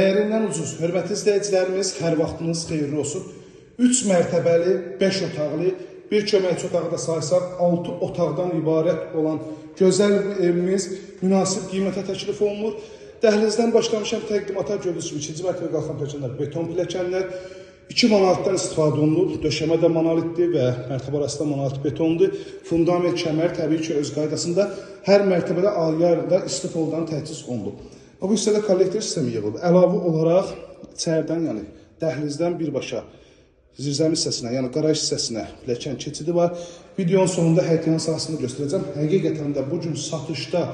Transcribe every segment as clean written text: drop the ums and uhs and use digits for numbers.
Dəyərindən ucuz, hörmətli izləyicilərimiz, hər vaxtınız xeyirli olsun. 3 mərtəbəli, 5 otaqlı, bir köməkçi otağı da saysaq 6 otaqdan ibarət olan gözəl evimiz münasib qiymətə təklif olunur. Dəhlizdən başlamışam təqdimata, gördüyünüz kimi 2-ci mərtəbə qalxan pilləkənlər, beton pilləkənlər. 2 monolitdən istifadə olunur. Döşəmə də monolitdir və mərtəbə arasında monolit betondur. Fundament, kəmər təbii ki öz qaydasında hər mərtəbədə ayrı-ayrı istifoldan təchiz olunur. Bu hissədə kollektor sistemi yığılıb. Əlavə olaraq içəridən, yəni dəhlizdən birbaşa zirzəmi hissəsinə, yəni qaraj hissəsinə pilləkən keçidi var. Videonun sonunda həyətyanı sahəsini göstərəcəm. Həqiqətən də bu gün satışda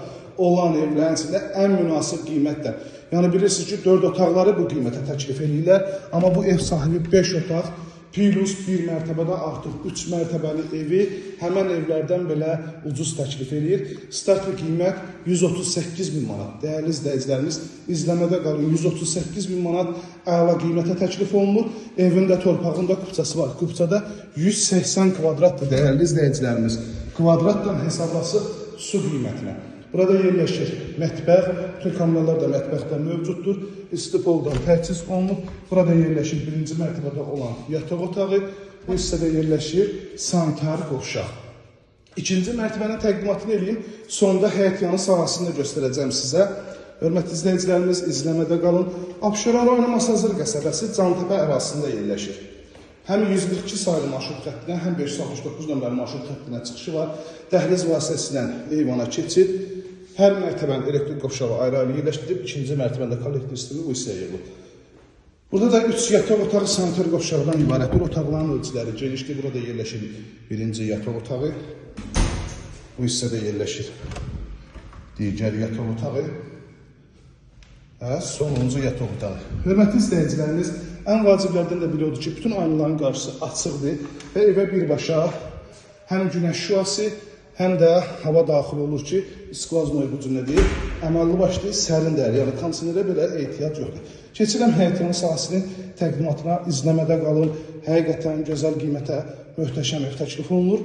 olan evlərin içində ən münasib qiymətlə. Yəni bilirsiniz ki, 4 otaqları bu qiymətə təklif edirlər. Amma bu ev sahibi 5 otaq, plus 1 mərtəbədə artıq 3 mərtəbəli evi həmən evlərdən belə ucuz təklif edir. Start qiymət 138.000 manat. Dəyərli izləyicilərimiz, izləmədə qalın. 138.000 manat əla qiymətə təklif olunur. Evində, torpağında kupçası var. Kupçada 180 kvadratdır dəyərli izləyicilərimiz. Kvadratdan hesablasıq su qiymətinə. Burada yerləşir mətbəx, bütün kameralar da mətbəxdə mövcuddur. İstifoldan təchiz olunub. Burada yerləşir 1-ci mərtəbədə olan yataq otağı. Bu hissədə yerləşir sanitar qovşaq. 2-ci mərtəbənin təqdimatını eləyim. Sonda həyətyanı sahəsini göstərəcəm sizə. Hörmətli izləyicilərimiz, izləmədə qalın. Abşeron rayonu Masazır qəsəbəsi Cantəpə ərazisində yerləşir. Həm 142 sayılı marşrut xəttinə, həm 569 nömrəli marşrut xəttinə çıxışı var. Dəhliz vasitəsilə eyvana keçid. Hər mərtəbənin elektrik qovşağı ayrı-ayrı yerləşdirib, 2-ci mərtəbəndə kollektor sistemi bu hissəyə yığılıb. Burada da 3 yataq otağı sanitar qovşaqdan ibarətdir. Otaqların ölçüləri genişdir. Burada yerləşir 1-ci yataq otağı. Bu hissədə yerləşir digər yataq otağı. Sonuncu yataq otağı. Hörmətli izləyicilərimiz, ən vaciblərdən də biri odur ki, bütün aynaların qarşısı açıqdır və evə birbaşa həm günəş şüası, həm də hava daxil olur ki, skvaznoy bu cür deyil, əməlli başlı sərindir, yəni kondisionerə belə ehtiyac yoxdur. Keçirəm həyətyanı sahəsinin təqdimatına, izləmədə qalın, həqiqətən gözəl qiymətə möhtəşəm ev təklif olunur.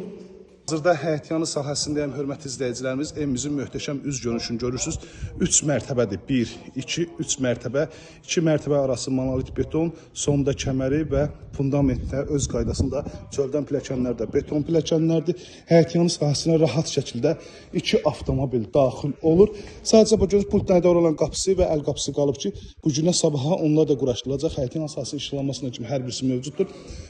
Hazırda həyətyanı sahəsindəyəm, hörmətli izləyicilərimiz, evimizin möhtəşəm üz görünüşünü görürsünüz. 3 mərtəbədir, 1, 2, 3 mərtəbə, 2 mərtəbə arası monolit beton, sonda kəməri və fundamentdə öz qaydasında çöldən pilləkənlər də beton pilləkənlərdir. Həyətyanı sahəsinə rahat şəkildə 2 avtomobil daxil olur. Sadəcə bu göz pultdan idarə olan qapısı və əl qapısı qalıb ki, bu günə sabaha onlar da quraşdırılacaq. Həyətyanı sahəsinin işlanmasına kimi hər birisi mövcuddur.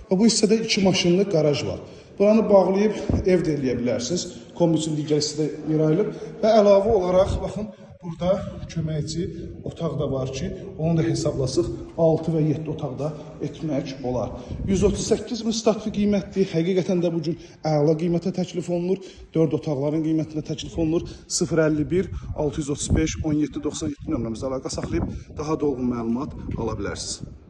Və bu hissədə 2 maşınlı qaraj var. Buranı bağlayıb ev də eləyə bilərsiniz. Kombi üçün digər hissədə yer ayrılıb. Və əlavə olaraq, baxın, burada köməkçi otaq da var ki, onu da hesablasıq 6 və 7 otaqda etmək olar. 138.000 start qiymətdir. Həqiqətən də bu gün əla qiymətə təklif olunur. 4 otaqların qiymətinə təklif olunur. 051 635 1797 nömrəmizdə əlaqə saxlayıb daha dolğun məlumat ala bilərsiniz.